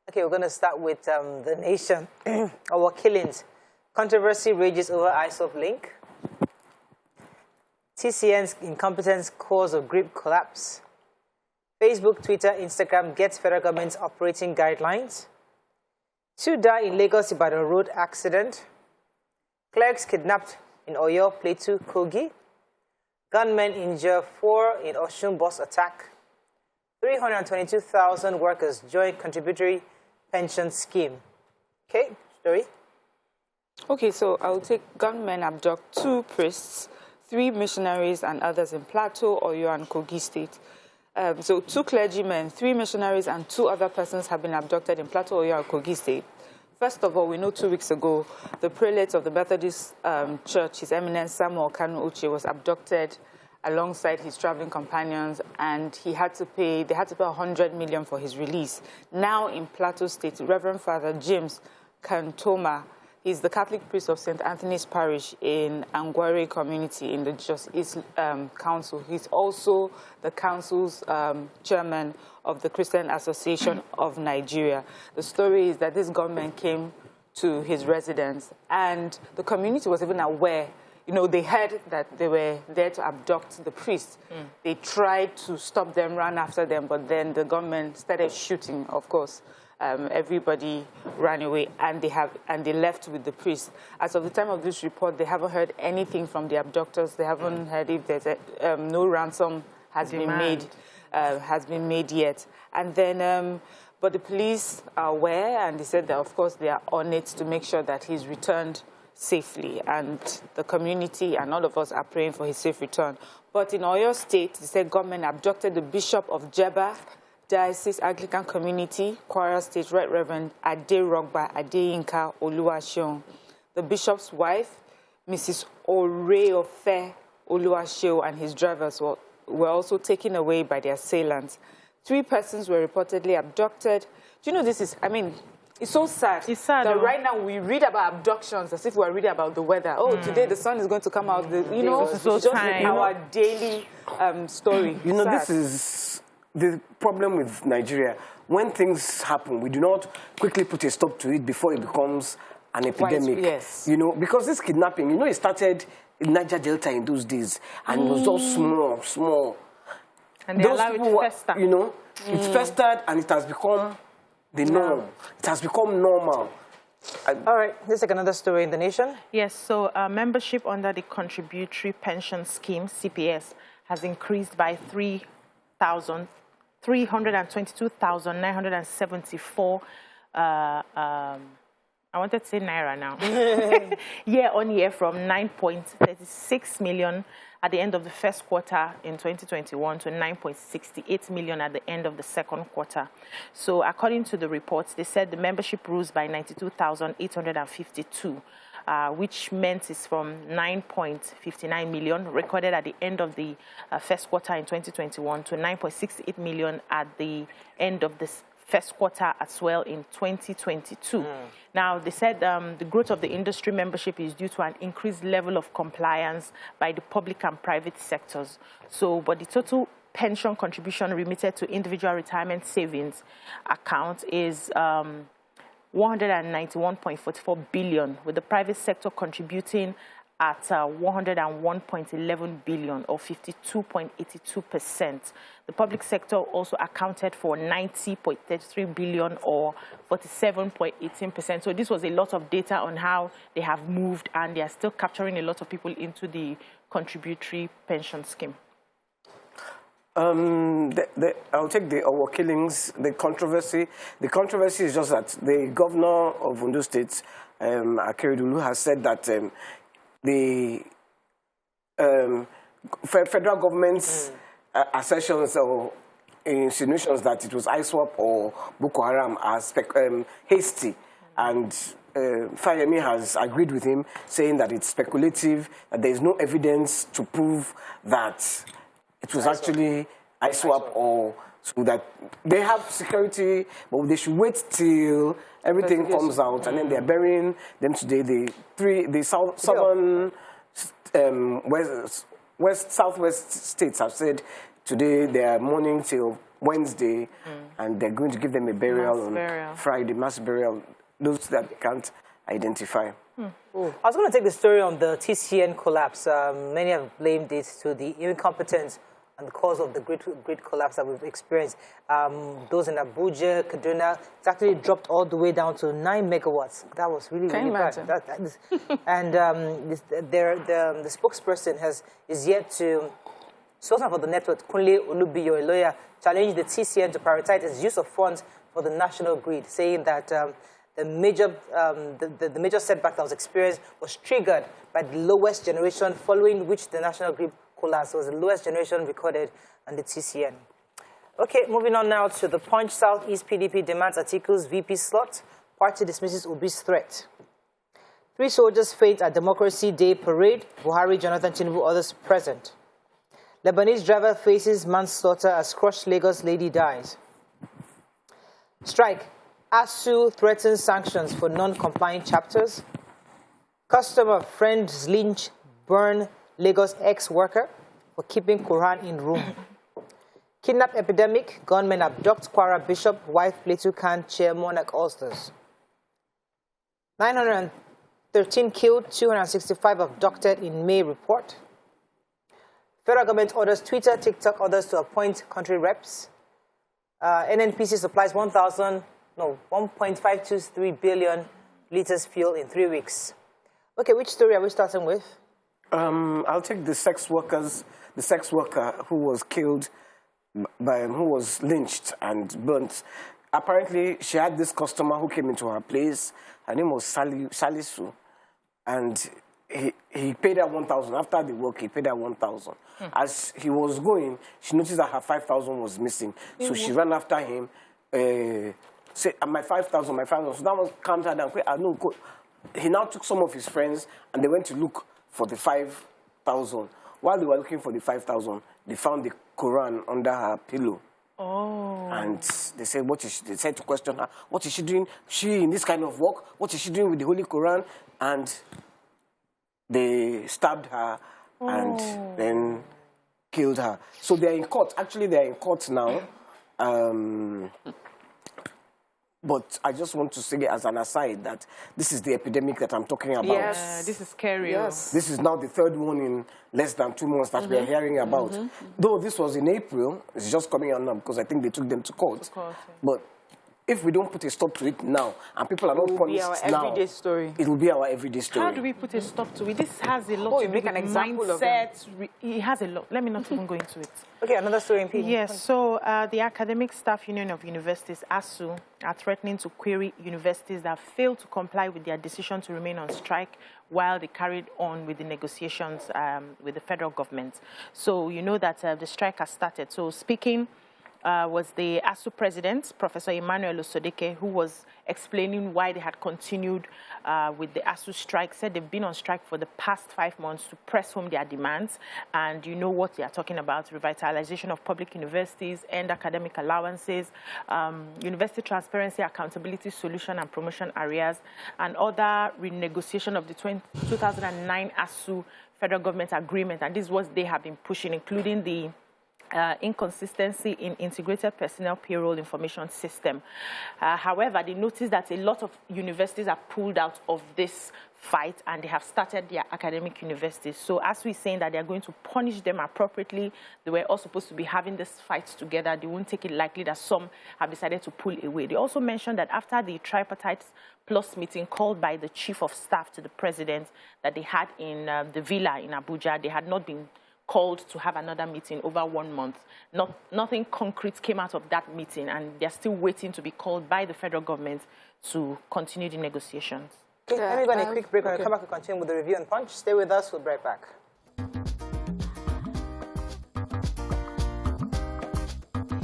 Okay, we're going to start with the nation. Our killings. Controversy rages over ISOP link. TCN's incompetence cause of grid collapse. Facebook, Twitter, Instagram gets federal government's operating guidelines. 2 die in Lagos Ibadan road accident. Clerks kidnapped in Oyo, Plateau, Kogi. Gunmen injure 4 in Osun bus attack. 322,000 workers join contributory pension scheme. Okay, story. Okay, so I'll take gunmen abduct 2 priests, 3 missionaries and others in Plateau, Oyo and Kogi State. So 2 clergymen, 3 missionaries and 2 other persons have been abducted in Plateau, Oyo and Kogi State. First of all, we know 2 weeks ago, the prelate of the Methodist Church, His Eminence Samuel Kanu Uche, was abducted alongside his traveling companions, and they had to pay 100 million for his release. Now in Plateau State, Reverend Father James Kantoma, he's the Catholic priest of St. Anthony's Parish in Angware community in the Just East Council. He's also the council's chairman of the Christian Association of Nigeria. The story is that this gunman came to his residence, and the community was even aware. You know, they heard that they were there to abduct the priest. They tried to stop them, run after them, but then the government started shooting, of course. Everybody ran away, and they left with the priest. As of the time of this report, they haven't heard anything from the abductors. They haven't heard if there's no ransom has been made yet. And then, but the police are aware, and they said that, of course, they are on it to make sure that he's returned safely, and the community and all of us are praying for his safe return. But in Oyo State, they said government abducted the Bishop of Jeba Diocese Anglican Community, Kwara State, Right Reverend Ade Rogba Adeyinka Oluwaseun. The bishop's wife, Mrs. Oreofe Oluwaseun, and his drivers were also taken away by the assailants. 3 persons were reportedly abducted. Do you know this is, I mean, it's so sad. It's sad that right now we read about abductions as if we're reading about the weather. Oh, today the sun is going to come out. You know, it's just our daily story. You know, this is the problem with Nigeria. When things happen, we do not quickly put a stop to it before it becomes an epidemic. Yes. You know, because this kidnapping, you know, it started in Niger Delta in those days, and it was just small. And they allow it to fester. You know, it festered, and it has become the norm. It has become normal. All right, let's take another story in the nation. Yes, so membership under the Contributory Pension Scheme, CPS, has increased by 322,974 I wanted to say naira now. Year on year, from 9.36 million at the end of the first quarter in 2021 to 9.68 million at the end of the second quarter. So according to the reports, they said the membership rose by 92,852, which meant it's from 9.59 million recorded at the end of the first quarter in 2021 to 9.68 million at the end of this first quarter as well in 2022. Now, they said the growth of the industry membership is due to an increased level of compliance by the public and private sectors. So, but the total pension contribution remitted to individual retirement savings account is 191.44 billion, with the private sector contributing at 101.11 billion, or 52.82%. The public sector also accounted for 90.33 billion, or 47.18%. So this was a lot of data on how they have moved, and they are still capturing a lot of people into the contributory pension scheme. I'll take our killings, the controversy. The controversy is just that the governor of Ondo State, Akeredolu, has said that the federal government's assertions or insinuations that it was ISWAP or Boko Haram are hasty, and Fayemi has agreed with him, saying that it's speculative, that there is no evidence to prove that it was actually ISWAP, or so that they have security, but they should wait till everything comes out, and then they're burying them today. The southern southwest states have said Today they are mourning till Wednesday, and they're going to give them a burial on Friday, mass burial. Those that they can't identify. I was going to take the story on the TCN collapse. Many have blamed it to the incompetence and the cause of the grid collapse that we've experienced. Those in Abuja, Kaduna, it's actually dropped all the way down to 9 megawatts. That was really, really bad. And the spokesperson is yet to, spokesman for the network, Kunle Olubiyo, a lawyer, challenged the TCN to prioritize its use of funds for the national grid, saying that the major setback that was experienced was triggered by the lowest generation, following which the national grid collapse was the lowest generation recorded on the TCN. Okay, moving on now to the Punch. Southeast PDP demands Atiku's VP slot. Party dismisses Obi's threat. 3 soldiers faint at Democracy Day parade. Buhari, Jonathan Tinubu, others present. Lebanese driver faces manslaughter as crushed Lagos lady dies. Strike. ASUU threatens sanctions for non-compliant chapters. Customer friends Lynched burn Lagos ex-worker for keeping Quran in room. Kidnap epidemic. Gunmen abduct Kwara Bishop. Wife Plateau Khan chair Monarch Ulsters. 913 killed, 265 abducted in May report. Federal government orders Twitter, TikTok, others to appoint country reps. NNPC supplies 1.523 billion liters fuel in 3 weeks. Okay, which story are we starting with? I'll take the sex worker who was killed who was lynched and burnt. Apparently, she had this customer who came into her place. Her name was Salisu, and he paid her 1,000. After the work, he paid her 1,000. As he was going, she noticed that her 5,000 was missing. So she ran after him, said, my 5,000, my 5,000. So that was calmed her down. He now took some of his friends, and they went to look for the 5,000. While they were looking for the 5,000, they found the Quran under her pillow. Oh. And they said, they said to question her, what is she doing? She in this kind of work? What is she doing with the Holy Quran? And they stabbed her and then killed her. So they're in court. Actually, they're in court now. But I just want to say as an aside that this is the epidemic that I'm talking about. Yes, this is scary. Yes. This is now the 3rd one in less than 2 months that we are hearing about. Though this was in April, it's just coming out now because I think they took them to court. But if we don't put a stop to it now, and people are not punished now, everyday story. It will be our everyday story. How do we put a stop to it? This has a lot to do with mindset. It has a lot. Let me not even go into it. Okay, another story in PD. Yes, so the Academic Staff Union of Universities, ASUU, are threatening to query universities that fail to comply with their decision to remain on strike while they carried on with the negotiations with the federal government. So you know that the strike has started. So speaking was the ASUU president, Professor Emmanuel Osodeke, who was explaining why they had continued with the ASUU strike, said they've been on strike for the past 5 months to press home their demands. And you know what they are talking about: revitalization of public universities, end academic allowances, university transparency, accountability, solution and promotion areas, and other renegotiation of the 2009 ASUU federal government agreement. And this is what they have been pushing, including the inconsistency in integrated personnel payroll information system. However, they noticed that a lot of universities are pulled out of this fight and they have started their academic universities. So as we're saying that they're going to punish them appropriately, they were all supposed to be having this fight together. They won't take it lightly that some have decided to pull away. They also mentioned that after the tripartite plus meeting called by the chief of staff to the president that they had in the villa in Abuja, they had not been called to have another meeting over 1 month. Nothing concrete came out of that meeting, and they're still waiting to be called by the federal government to continue the negotiations. Okay, let me go on a quick break. When I come back, we'll continue with the review and Punch. Stay with us. We'll be right back.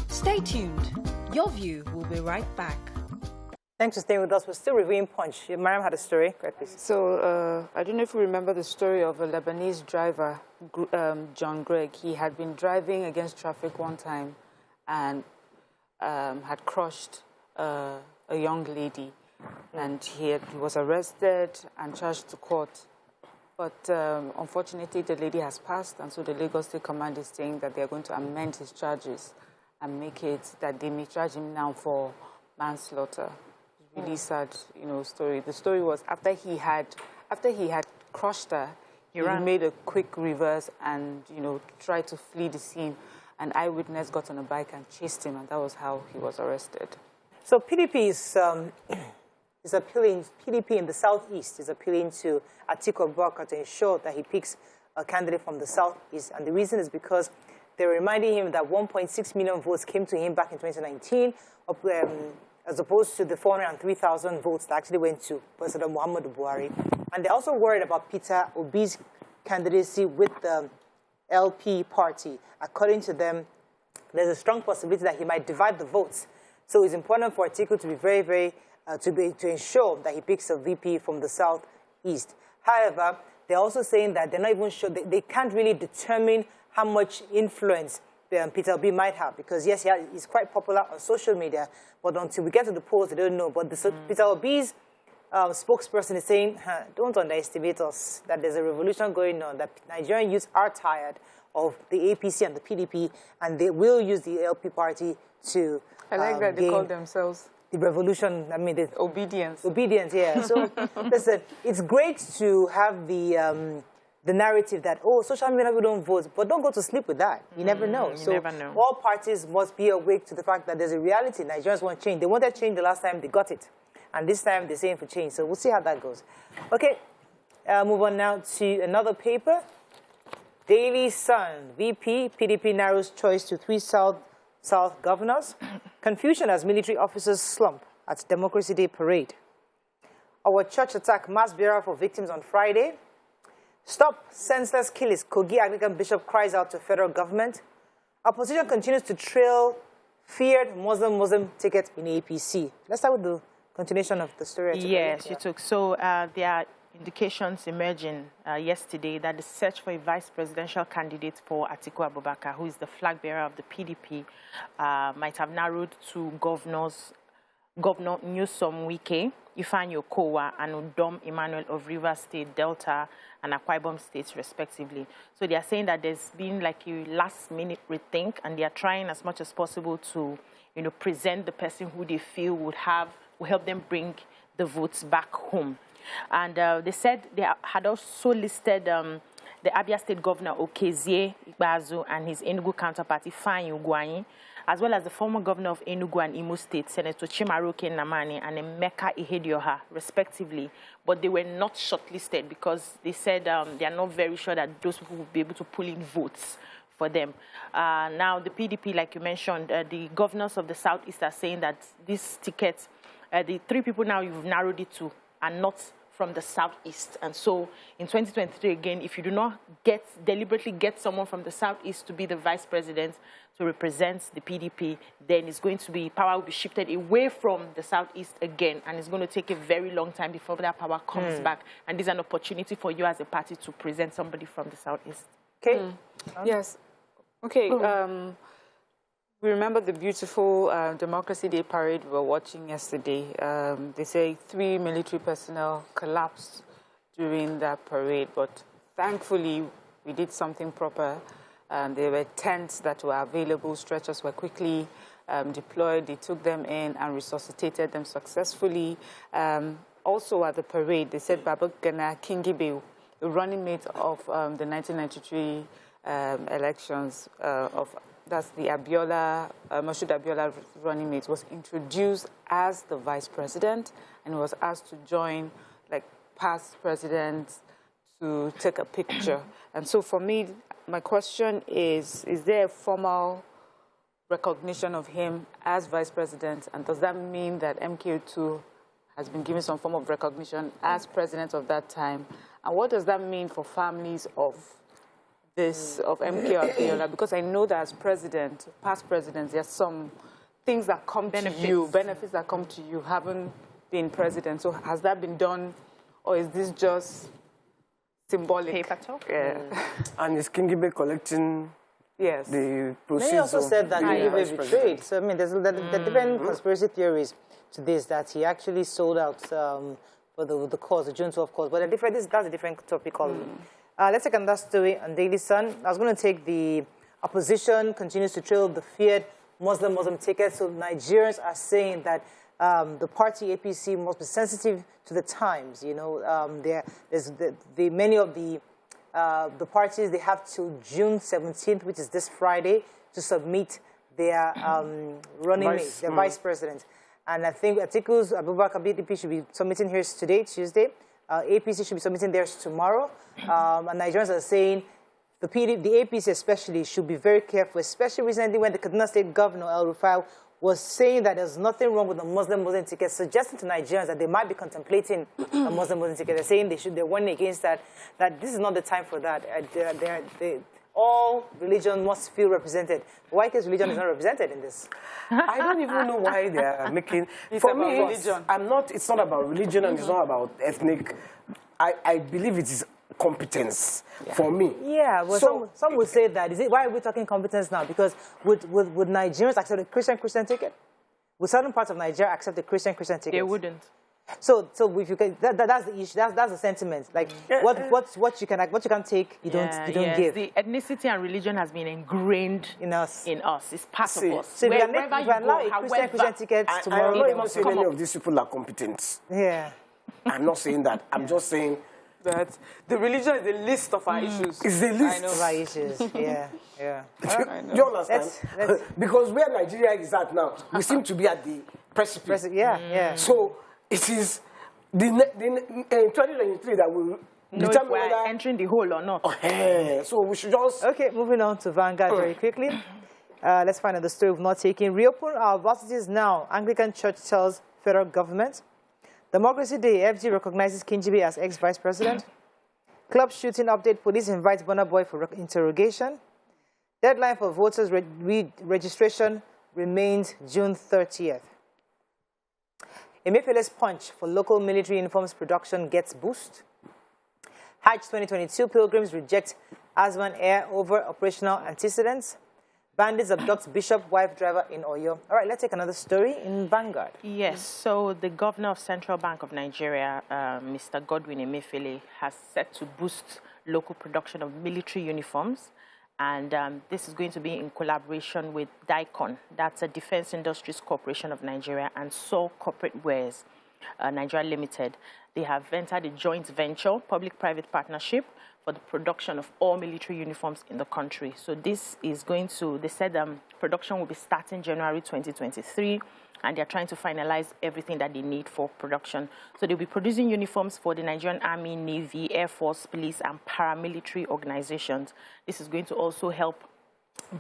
Stay tuned. Your view will be right back. Thanks for staying with us. We're still reviewing Punch. Mariam had a story. Go ahead, please. So I don't know if you remember the story of a Lebanese driver, John Gregg. He had been driving against traffic one time and had crushed a young lady. And he was arrested and charged to court. But unfortunately, the lady has passed, and so the Lagos State Command is saying that they are going to amend his charges and make it that they may charge him now for manslaughter. Really sad, story. The story was after he had crushed her, he made a quick reverse and tried to flee the scene. An eyewitness got on a bike and chased him, and that was how he was arrested. So PDP is appealing. PDP in the southeast is appealing to Atiku Abubakar to ensure that he picks a candidate from the southeast, and the reason is because they're reminding him that 1.6 million votes came to him back in 2019. As opposed to the 403,000 votes that actually went to President Muhammadu Buhari. And they're also worried about Peter Obi's candidacy with the LP party. According to them, there's a strong possibility that he might divide the votes. So it's important for Atiku to be very, to ensure that he picks a VP from the southeast. However, they're also saying that they're not even sure, they can't really determine how much influence Peter Obi might have, because yes, he's quite popular on social media, but until we get to the polls, they don't know. But Peter Obi's spokesperson is saying, don't underestimate us, that there's a revolution going on, that Nigerian youths are tired of the APC and the PDP, and they will use the LP party to I like that they call themselves the revolution. I mean, the obedience. Obedience, yeah. So listen, it's great to have the narrative that, social media people don't vote, but don't go to sleep with that. You never know. You never know. All parties must be awake to the fact that there's a reality. Nigerians want change. They wanted change the last time, they got it. And this time, they're saying for change. So we'll see how that goes. Okay, move on now to another paper. Daily Sun, VP, PDP narrows choice to 3 South governors. Confusion as military officers slump at Democracy Day parade. Our church attack mass burial for victims on Friday. Stop senseless killings. Kogi Anglican Bishop cries out to federal government. Opposition continues to trail feared Muslim ticket in APC. Let's start with the continuation of the story. Yes, you took. So there are indications emerging yesterday that the search for a vice presidential candidate for Atiku Abubakar, who is the flag bearer of the PDP, might have narrowed to Governor Nyesom Wike, Ifeanyi Okowa, and Udom Emmanuel of Rivers State, Delta, and Akwa Ibom states, respectively. So they are saying that there's been like a last-minute rethink, and they are trying as much as possible to, present the person who they feel will help them bring the votes back home. And they said they had also listed the Abia State Governor Okezie Ikpeazu and his Enugu counterpart Ifeanyi Ugwuanyi, as well as the former governor of Enugu and Imo State, Senator Chimaroke Nnamani and Emeka Ihedioha, respectively. But they were not shortlisted because they said they are not very sure that those people will be able to pull in votes for them. Now, the PDP, like you mentioned, the governors of the Southeast are saying that this ticket, the 3 people now you've narrowed it to, are not from the Southeast. And so in 2023, again, if you do not deliberately get someone from the Southeast to be the vice president to represent the PDP, then it's going to be, power will be shifted away from the Southeast again, and it's going to take a very long time before that power comes back. And this is an opportunity for you as a party to present somebody from the Southeast. Okay. Yes. Okay. We remember the beautiful Democracy Day parade we were watching yesterday. They say 3 military personnel collapsed during that parade, but thankfully we did something proper. There were tents that were available, stretchers were quickly deployed, they took them in and resuscitated them successfully. Also at the parade, they said Babagana Kingibe, the running mate of the 1993 elections that's the Moshood Abiola running mate, was introduced as the vice president and was asked to join like past presidents to take a picture. And so for me, my question is there a formal recognition of him as vice president? And does that mean that MK2 has been given some form of recognition as president of that time? And what does that mean for families of MK Abiola? Because I know that as president, past presidents, there's some things that come to you, benefits that come to you, having been president. So has that been done, or is this just symbolic? Paper talk? Yeah. And is Kingibe collecting the proceeds? They also said that Kingibe betrayed. So, I mean, there's different conspiracy theories to this, that he actually sold out for the cause, the June 12 cause. But that's a different topic. Let's take another story on Daily Sun. I was going to take the opposition continues to trail the feared Muslim ticket. So Nigerians are saying that the party APC must be sensitive to the times. You know, many of the parties, they have till June 17th, which is this Friday, to submit their running mate, their vice president. And I think Atiku's Abubakar BDP should be submitting hers today, Tuesday. APC should be submitting theirs tomorrow. And Nigerians are saying the APC especially should be very careful, especially recently when the Kaduna State Governor, El Rufai, was saying that there's nothing wrong with the Muslim ticket, suggesting to Nigerians that they might be contemplating a Muslim ticket. They're saying they're warning against that this is not the time for that. All religion must feel represented. Why is religion is not represented in this? I don't even know why they are making. For me, religion. It's not about religion and it's not about ethnic. I believe it is competence for me. Yeah, well, so, some would say that. Why are we talking competence now? Because would Nigerians accept a Christian ticket? Would certain parts of Nigeria accept a Christian ticket? They wouldn't. So if you can, that's the issue. That's the sentiment. Like what you can take, you don't give. The ethnicity and religion has been ingrained in us. It's part of us. So if you allow a Christian ticket tomorrow, I'm not even saying any of these people are competent. Yeah. I'm not saying that. I'm just saying that the religion is the list of our issues. It's the list. I know. Of our issues. Yeah. Do you understand? Because where Nigeria is at now, we seem to be at the precipice. Yeah. So it is the 2023 that will determine whether whether entering the hole or not. So we should just... Okay, moving on to Vanguard very quickly. Let's find out the story we've not taken. Reopen our varsities now. Anglican Church tells federal government. Democracy Day, FG recognizes Kinjibe as ex-vice president. Club shooting update, police invites Burna Boy for interrogation. Deadline for voters registration remains June 30th. Emefiele's punch for local military uniforms production gets boost. Hajj 2022 pilgrims reject Azman Air over operational antecedents. Bandits abduct bishop wife driver in Oyo. All right, let's take another story in Vanguard. Yes, so the governor of Central Bank of Nigeria, Mr. Godwin Emefiele, has set to boost local production of military uniforms. And this is going to be in collaboration with DICON, that's a Defense Industries Corporation of Nigeria, and SUU Corporate Wares, Nigeria Limited. They have entered a joint venture, public-private partnership, for the production of all military uniforms in the country. So this is going to, they said production will be starting January 2023, and they're trying to finalize everything that they need for production. So they'll be producing uniforms for the Nigerian Army, Navy, Air Force, police, and paramilitary organizations. This is going to also help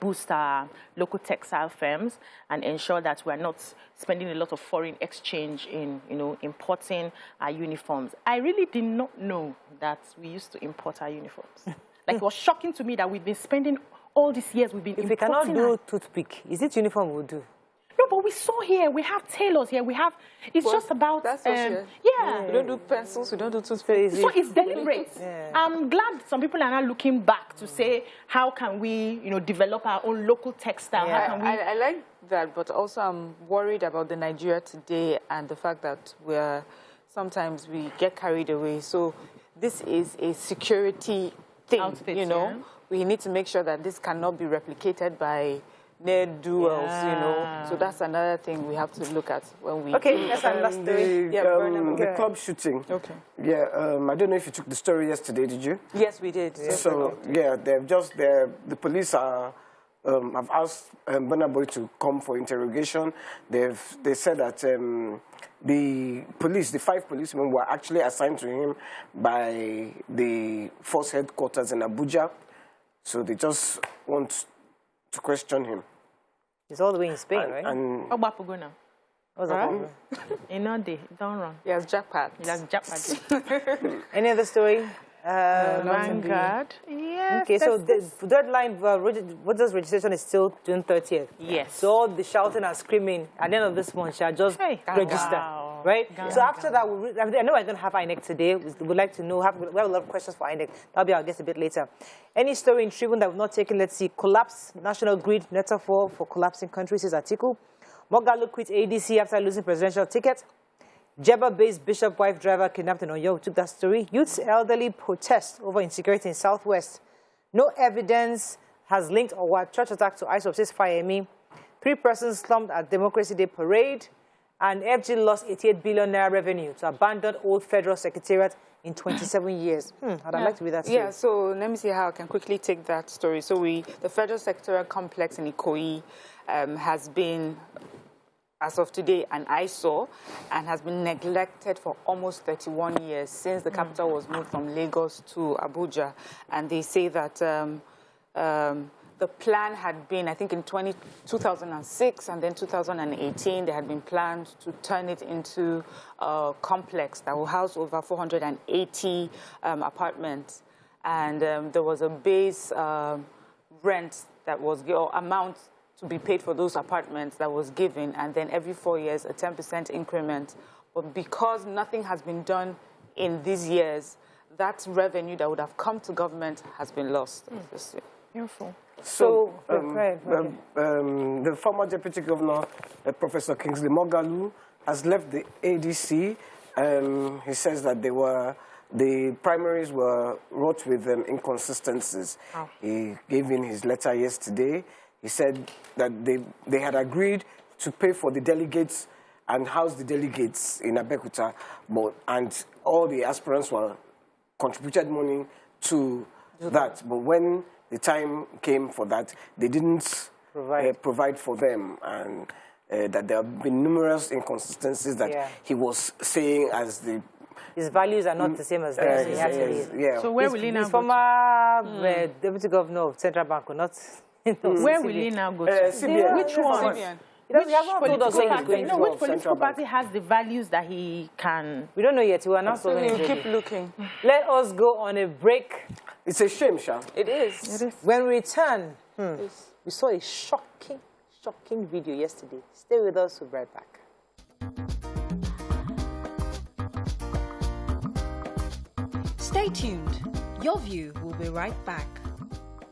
boost our local textile firms and ensure that we're not spending a lot of foreign exchange in, importing our uniforms. I really did not know that we used to import our uniforms. Like, it was shocking to me that we've been spending all these years, we've been importing. If we cannot do toothpick, is it uniform we'll do? No, but we saw here, we have tailors here, it's just about... That's yeah. We don't do pencils, we don't do toothpaste. So it's deliberate. I'm glad some people are now looking back to say, how can we, develop our own local textile? How can we... I like that, but also I'm worried about the Nigeria today and the fact that sometimes we get carried away. So this is a security thing, outfit, We need to make sure that this cannot be replicated by ne'er-do-wells, So that's another thing we have to look at when we... Okay, that's another story. The club shooting. Okay. Yeah, I don't know if you took the story yesterday, did you? Yes, we did. So, the police have asked Burna Boy to come for interrogation. They said that the 5 policemen were actually assigned to him by the force headquarters in Abuja. So they just want to question him. He's all the way in Spain, right? And What's that? don't run. He has jackpot. Any other story? Vanguard. Yes. Okay, so the deadline for voters registration is still June 30th. Yes. So all the shouting and screaming at the end of this month shall just register, right? So after that, I know we're going to have INEC today. We'd like to know, we have a lot of questions for INEC. That'll be our guest a bit later. Any story in Tribune that we've not taken? Let's see. Collapse, national grid metaphor for collapsing countries, says Atiku. Moghalu quits ADC after losing presidential ticket. Jebba-based Bishop wife driver kidnapped in Oyo. We took that story. Youth's elderly protest over insecurity in Southwest. No evidence has linked or church attack to ISOP, says Fayemi. 3 persons slumped at Democracy Day parade. And FG lost 88 billion naira revenue to abandoned old federal secretariat in 27 years. I'd like to read that story. Yeah, so let me see how I can quickly take that story. So the federal secretariat complex in Ikoyi has been, as of today, an eyesore and has been neglected for almost 31 years since the capital was moved from Lagos to Abuja. And they say that the plan had been, I think in 2006 and then 2018, there had been plans to turn it into a complex that will house over 480 apartments. And there was a base rent that was, or amount to be paid for those apartments that was given, and then every 4 years, a 10% increment. But because nothing has been done in these years, that revenue that would have come to government has been lost. Beautiful. So, the former deputy governor, Professor Kingsley Moghalu, has left the ADC. He says that the primaries were wrought with inconsistencies. Oh. He gave in his letter yesterday. He said that they had agreed to pay for the delegates and house the delegates in Abeokuta, and all the aspirants were contributed money to that. But when the time came for that, they didn't provide for them, and that there have been numerous inconsistencies that he was saying as the... His values are not the same as theirs. So where will he now go? Former deputy governor of Central Bank will not... Where will he now go to? CBN. Which one? Which political party has the values that he can... We don't know yet. We are not so you keep looking. Let us go on a break. It's a shame, Sha. It is. When we return, we saw a shocking video yesterday. Stay with us. We'll be right back. Stay tuned. Your View will be right back.